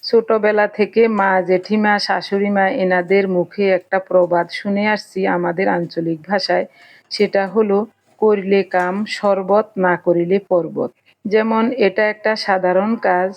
ছোটবেলা থেকে মা, জেঠিমা, শাশুড়ি মা এনাদের মুখে একটা প্রবাদ শুনে আসছি আমাদের আঞ্চলিক ভাষায়। সেটা হলো, "করলে কাম শরবত, না করিলে পর্বত"। যেমন এটা একটা সাধারণ কাজ।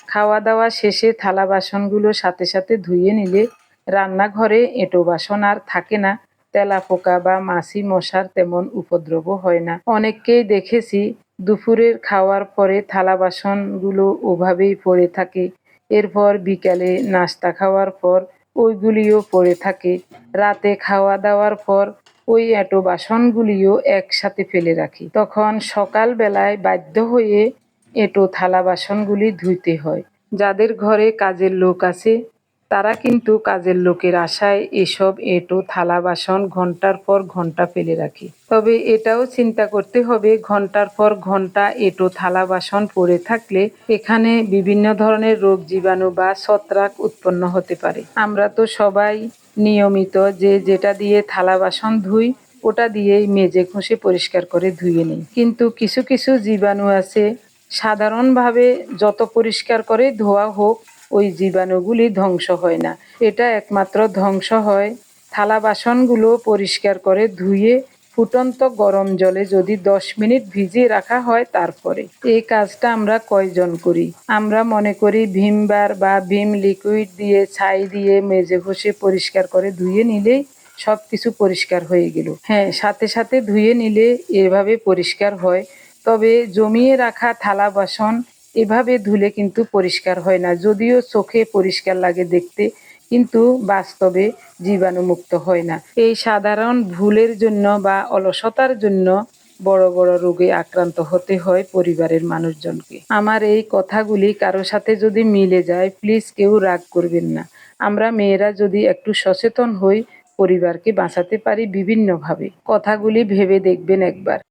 খাওয়া-দাওয়া শেষে থালা বাসনগুলো সাথে সাথে ধুয়ে নিলে রান্নাঘরে এঁটো বাসন আর থাকে না। তেলাপোকা বা মাছি মশার তেমন উপদ্রব হয় না। অনেককেই দেখেছি দুপুরের খাওয়ার পরে থালা বাসনগুলো ওভাবেই পড়ে থাকে। এরপর বিকালে নাস্তা খাওয়ার পর ওইগুলিও পড়ে থাকে। রাতে খাওয়া দাওয়ার পর ওই এঁটো বাসনগুলিও একসাথে ফেলে রাখি। তখন সকালবেলায় বাধ্য হয়ে এঁটো থালা বাসনগুলি ধুইতে হয়। যাদের ঘরে কাজের লোক আছে তারা কিন্তু কাজের লোকের আশায় এসব এঁটো থালা বাসন ঘন্টার পর ঘন্টা ফেলে রাখে। তবে এটাও চিন্তা করতে হবে, ঘন্টার পর ঘন্টা এঁটো থালা বাসন পড়ে থাকলে এখানে বিভিন্ন ধরনের রোগ জীবাণু বা ছত্রাক উৎপন্ন হতে পারে। আমরা তো সবাই নিয়মিত যে যেটা দিয়ে থালা বাসন ধুই ওটা দিয়েই মেজে ঘষে পরিষ্কার করে ধুয়ে নিই, কিন্তু কিছু কিছু জীবাণু আছে সাধারণভাবে যত পরিষ্কার করে ধোয়া হোক ওই জীবাণুগুলি ধ্বংস হয় না। এটা একমাত্র ধ্বংস হয় থালা বাসনগুলো পরিষ্কার করে ধুয়ে ফুটন্ত গরম জলে যদি 10 মিনিট ভিজিয়ে রাখা হয় তারপরে। এই কাজটা আমরা কয়জন করি? আমরা মনে করি ভিম বার বা ভিম লিকুইড দিয়ে ছাই দিয়ে মেজে ঘষে পরিষ্কার করে ধুয়ে নিলেই সব কিছু পরিষ্কার হয়ে গেল। হ্যাঁ, সাথে সাথে ধুয়ে নিলে এভাবে পরিষ্কার হয়। তবে জমিয়ে রাখা থালা বাসন এভাবে ধুলে কিন্তু পরিষ্কার হয় না। যদিও চোখে পরিষ্কার লাগে দেখতে, কিন্তু বাস্তবে জীবাণুমুক্ত হয় না। এই সাধারণ ভুলের জন্য বা অলসতার জন্য বড় বড় রোগে আক্রান্ত হতে হয় পরিবারের মানুষজনকে। আমার এই কথাগুলি কারো সাথে যদি মিলে যায় প্লিজ কেউ রাগ করবেন না। আমরা মেয়েরা যদি একটু সচেতন হই পরিবারকে বাঁচাতে পারি বিভিন্নভাবে। কথাগুলি ভেবে দেখবেন একবার।